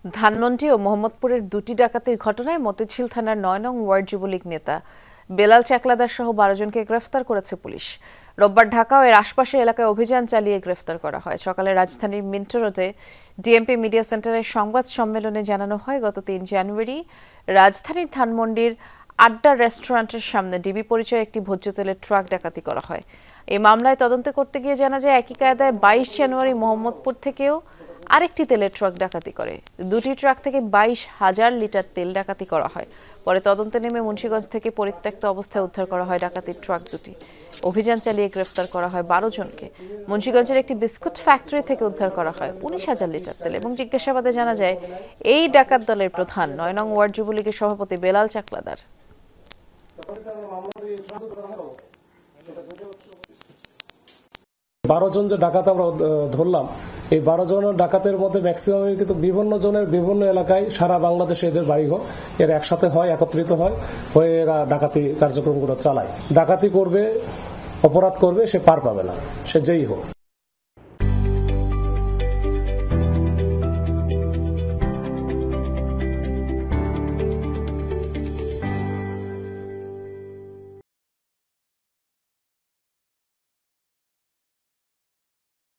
ধানমন্ডি ও মোহাম্মদপুরের দুটি ডাকাতির ঘটনায় মতিঝিল থানার ৯ নং ওয়ার্ড যুবলীগ নেতা বেলাল চাকলাদার সহ ১২ জনকে গ্রেফতার করেছে পুলিশ। রোববার ঢাকা ও এর আশপাশের এলাকায় অভিযান চালিয়ে গ্রেফতার করা হয়। সকালে রাজধানীর মিন্টো রোডে ডিএমপি মিডিয়া সেন্টারের সংবাদ সম্মেলনে জানানো হয়, গত ৩ জানুয়ারি রাজধানীর ধানমন্ডির আড্ডা রেস্টুরেন্টের সামনে ডিবি পরিচয়ে একটি ভোজ্য তেলের ট্রাক ডাকাতি করা হয়। এই মামলায় তদন্ত করতে গিয়ে জানা যায়, একই কায়দায় ২২ জানুয়ারি মোহাম্মদপুর থেকেও আরেকটি তেলের ট্রাক ডাকাতি করে। দুটি ট্রাক থেকে ২২,০০০ লিটার তেল ডাকাতি করা হয়। পরে তদন্তে নেমে মুন্সিগঞ্জ থেকে পরিত্যক্ত অবস্থায় উদ্ধার করা হয় ডাকাতির ট্রাক দুটি। অভিযান চালিয়ে গ্রেফতার করা হয় ১২ জনকে। মুন্সিগঞ্জের একটি বিস্কুট ফ্যাক্টরি থেকে উদ্ধার করা হয় ১৯,০০০ লিটার তেল এবং জিজ্ঞাসাবাদে জানা যায়, এই ডাকাত দলের প্রধান ৯ নং ওয়ার্ড যুবলীগের সভাপতি বেলাল চাকলাদার। ১২ জন যে ডাকাত আমরা ধরলাম, এই ১২ জনের ডাকাতের মধ্যে ম্যাক্সিমাম কিন্তু বিভিন্ন জনের বিভিন্ন এলাকায় সারা বাংলাদেশে এদের বাড়িঘর, এরা একসাথে হয়, একত্রিত হয়ে এরা ডাকাতি কার্যক্রমগুলো চালায়। ডাকাতি করবে, অপরাধ করবে, সে পার পাবে না, সে যেই হোক।